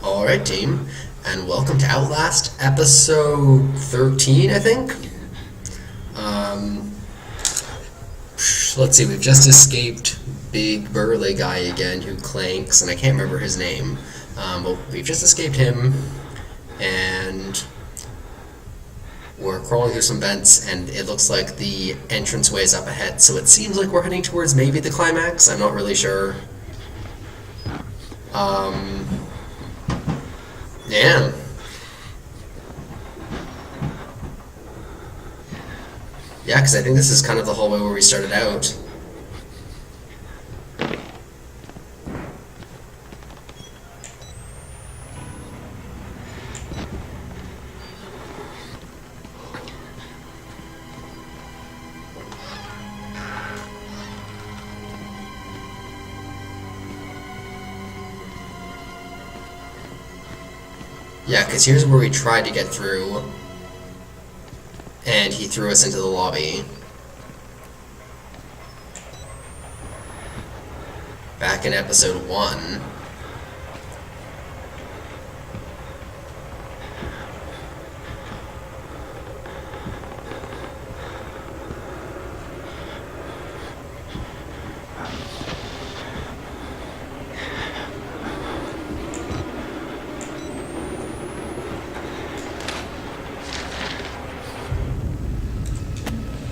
Alright, team, and welcome to Outlast, episode 13, I think? Um, let's see, we've just escaped Big Burly Guy again, who clanks, and I can't remember his name. But we've just escaped him, and we're crawling through some vents, and it looks like the entranceway is up ahead, so it seems like we're heading towards maybe the climax. I'm not really sure. Yeah. Yeah, because I think this is kind of the hallway where we started out. Yeah, because here's where we tried to get through, and he threw us into the lobby. Back in episode 1.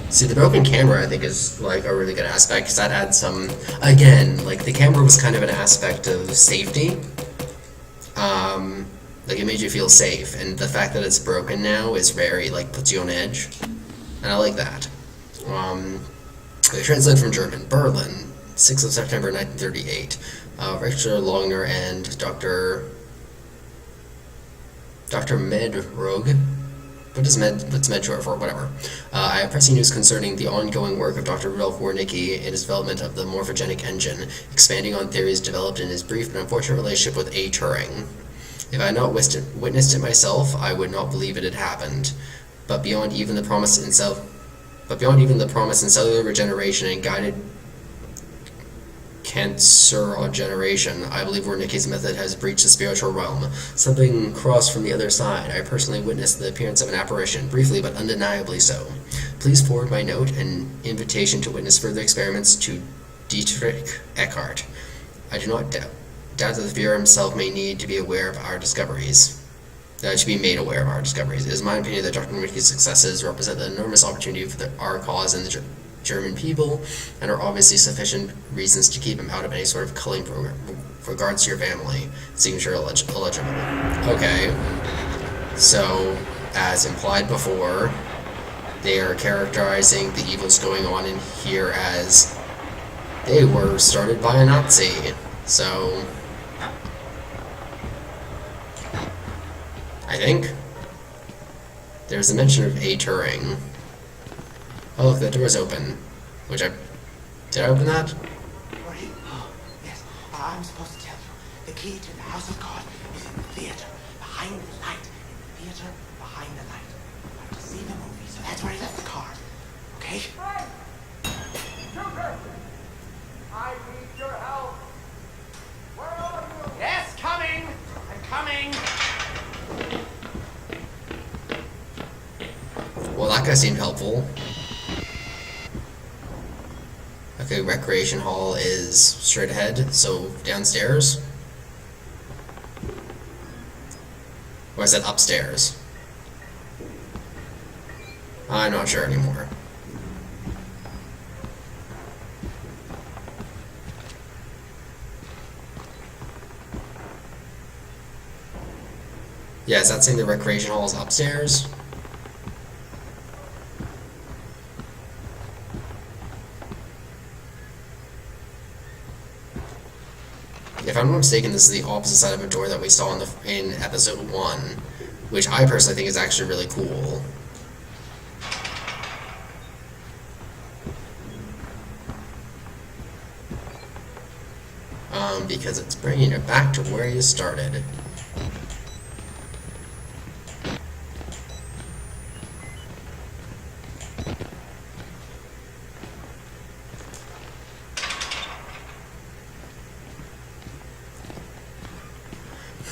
See, the broken camera, I think, is, like, a really good aspect, because that adds some... Again, like, the camera was kind of an aspect of safety. Like, it made you feel safe, and the fact that it's broken now is very, like, puts you on edge. And I like that. They translate from German. Berlin, 6th of September, 1938. Richter Longner and Dr. Medrogue. What's med short for? Whatever. I have pressing news concerning the ongoing work of Dr. Rudolf Wernicke in his development of the morphogenic engine, expanding on theories developed in his brief but unfortunate relationship with A. Turing. If I had not witnessed it myself, I would not believe it had happened. But beyond even the promise in cellular regeneration and guided cancerogeneration, I believe Wernicke's method has breached the spiritual realm. Something crossed from the other side. I personally witnessed the appearance of an apparition, briefly but undeniably so. Please forward my note and invitation to witness further experiments to Dietrich Eckart. I do not doubt that the Führer himself may need to be aware of our discoveries. To be made aware of our discoveries. It is my opinion that Dr. Wernicke's successes represent an enormous opportunity for our cause and the German people, and are obviously sufficient reasons to keep him out of any sort of culling program. With regards to your family, signature illegible. Okay, so as implied before, they are characterizing the evils going on in here as they were started by a Nazi. So I think there's a mention of A. Turing. Oh, look, that door's open. Did I open that? Yes, I'm supposed to tell you. The key to the house of God is in the theater, behind the light. In the theater, behind the light. You have to see the movie, so that's where he left the car. Okay? Hey! Shooter! I need your help. Where are you? Yes, coming! I'm coming! Well, that guy seemed helpful. Okay, recreation hall is straight ahead, so downstairs? Or is that upstairs? I'm not sure anymore. Yeah, is that saying the recreation hall is upstairs? If I'm not mistaken, this is the opposite side of a door that we saw in episode 1, which I personally think is actually really cool. Because it's bringing it back to where you started.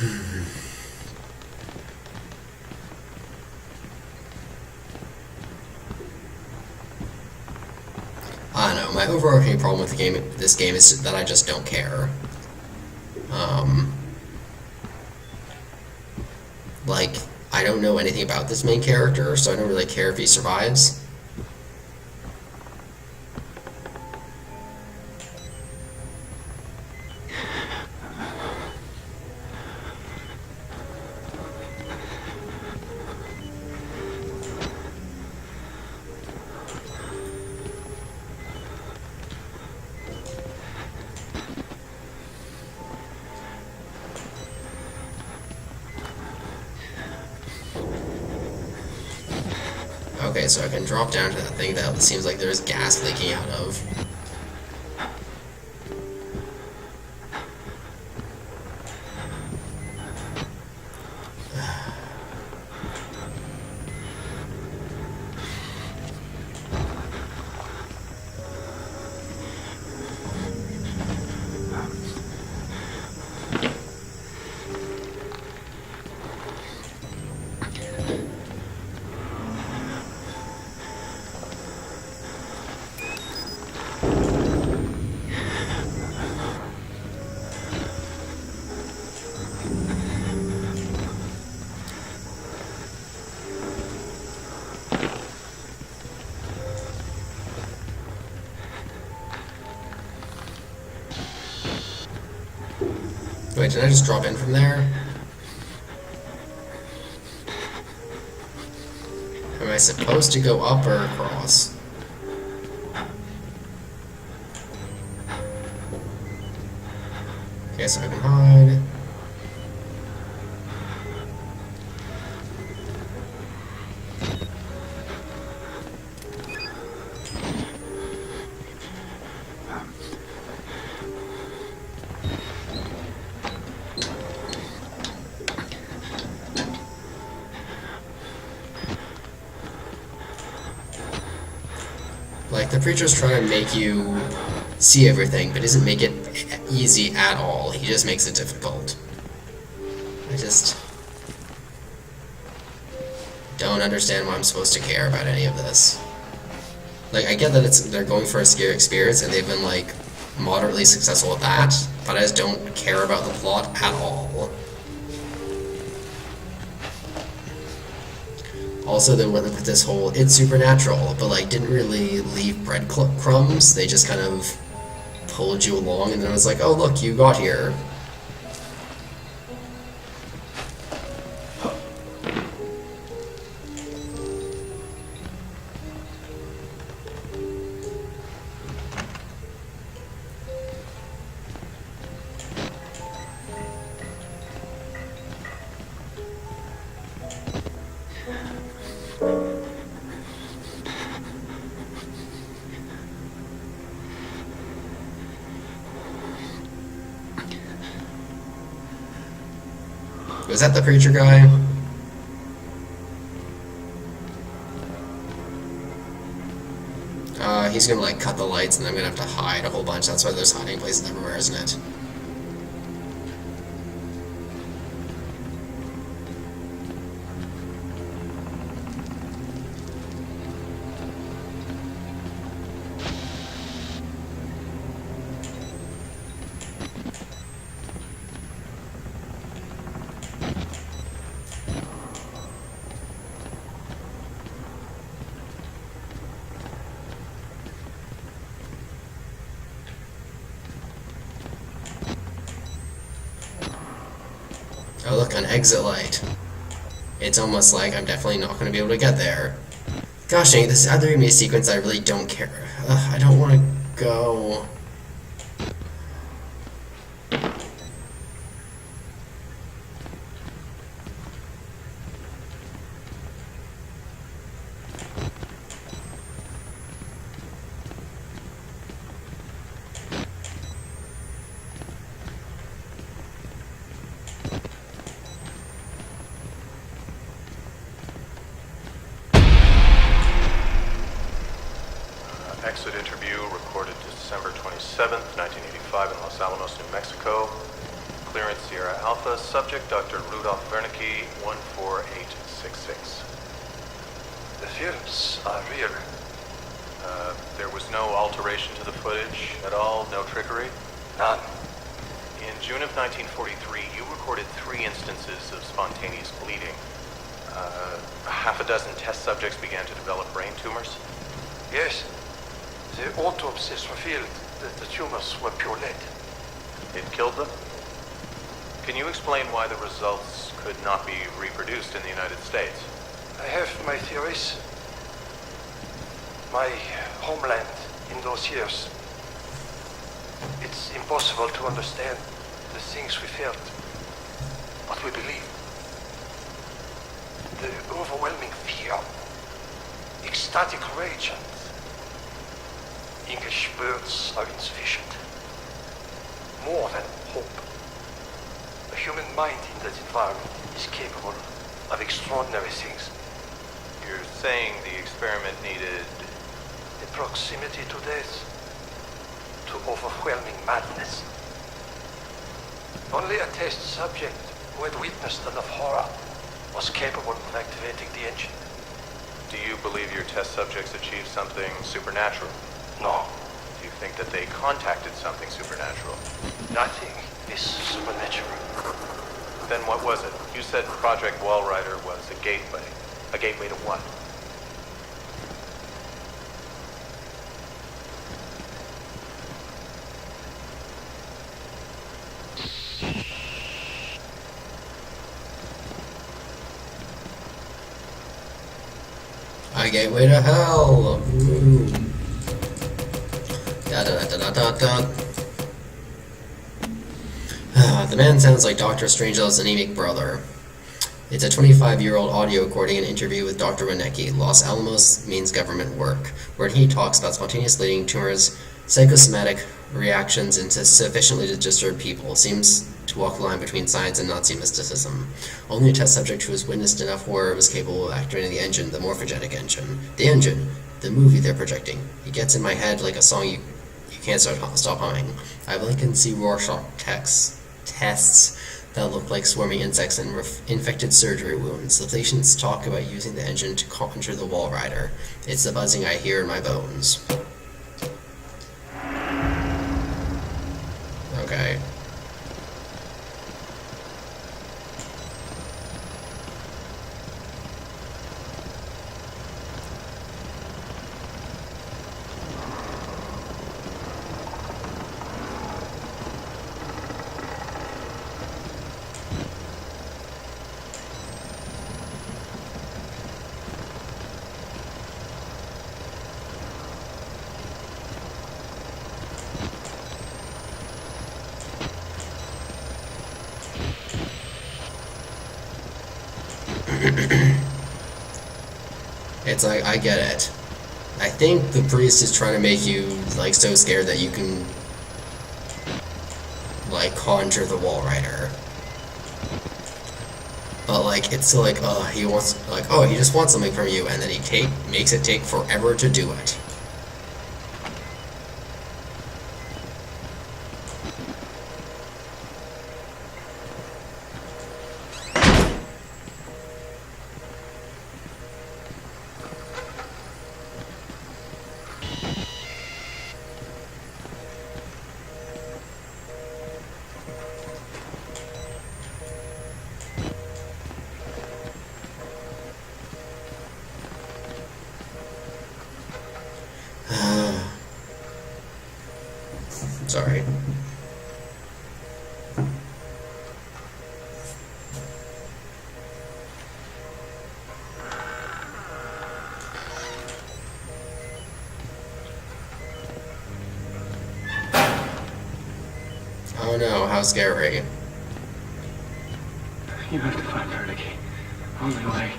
I don't know. My overarching problem with this game is that I just don't care. Like, I don't know anything about this main character, so I don't really care if he survives. Okay, so I can drop down to that thing that seems like there's gas leaking out of. Wait, did I just drop in from there? Am I supposed to go up or across? Okay, so I can hide. Like, the preacher's trying to make you see everything, but doesn't make it easy at all. He just makes it difficult. I just don't understand why I'm supposed to care about any of this. Like, I get that they're going for a scary experience, and they've been, like, moderately successful at that, but I just don't care about the plot at all. Also, they went with this whole, it's supernatural, but, like, didn't really leave breadcrumbs. They just kind of pulled you along, and then it was like, oh, look, you got here. Was that the preacher guy? He's gonna, like, cut the lights, and I'm gonna have to hide a whole bunch. That's why there's hiding places everywhere, isn't it? Oh, look, an exit light. It's almost like I'm definitely not going to be able to get there. Gosh dang, this is either going to be a sequence I really don't care. I don't want to go. Exit interview recorded December 27th, 1985 in Los Alamos, New Mexico. Clearance Sierra Alpha, subject Dr. Rudolph Wernicke, 14866. The films are real. There was no alteration to the footage at all, no trickery? None. In June of 1943, you recorded 3 instances of spontaneous bleeding. Half a dozen test subjects began to develop brain tumors. Yes. The autopsies revealed that the tumors were pure lead. It killed them? Can you explain why the results could not be reproduced in the United States? I have my theories. My homeland in those years. It's impossible to understand the things we felt, what we believed. The overwhelming fear, ecstatic rage, and English words are insufficient. More than hope. The human mind in that environment is capable of extraordinary things. You're saying the experiment needed... The proximity to death, to overwhelming madness. Only a test subject who had witnessed enough horror was capable of activating the engine. Do you believe your test subjects achieved something supernatural? No, Do you think that they contacted something supernatural? nothing is supernatural. Then what was it? You said Project Wallrider was a gateway. A gateway to what? A gateway to hell. Ooh. Da da da da da da. The man sounds like Dr. Strangelove's anemic brother. It's a 25-year-old audio recording and interview with Dr. Wernicke. Los Alamos means government work, where he talks about spontaneous bleeding, tumors, psychosomatic reactions into sufficiently disturbed people. Seems to walk the line between science and Nazi mysticism. Only a test subject who has witnessed enough horror was capable of activating the engine, the morphogenic engine. The engine, the movie they're projecting. It gets in my head like a song you can't stop humming. I blink and see Rorschach tests that look like swarming insects and infected surgery wounds. The patients talk about using the engine to conjure the wall rider. It's the buzzing I hear in my bones. Okay. It's like, I get it. I think the priest is trying to make you, like, so scared that you can, like, conjure the wall rider. But, like, it's still like, he just wants something from you, and then he makes it take forever to do it. Sorry. Oh no, how scary. You have to find Wernicke. Only way.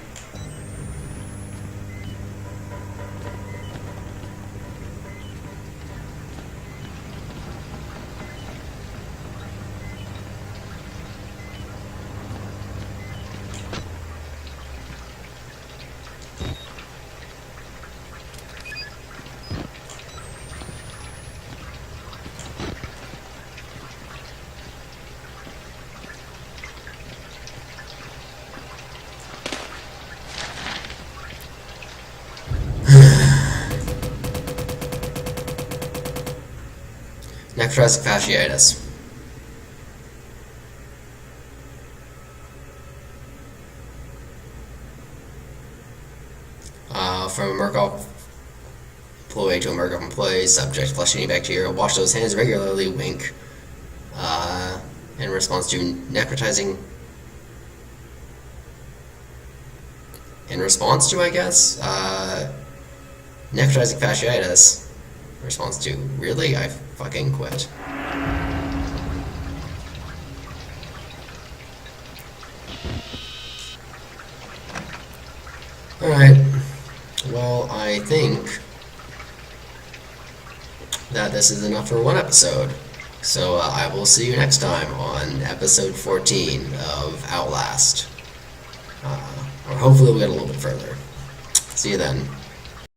Necrotic fasciitis. From a Murkoff employee to a Murkoff employee, subject, flesh-eating bacteria, wash those hands regularly, wink. In response to necrotizing... In response to, I guess, necrotizing fasciitis. In response to, really? I fucking quit. Alright. Well, I think that this is enough for one episode. So I will see you next time on episode 14 of Outlast. Or hopefully we'll get a little bit further. See you then.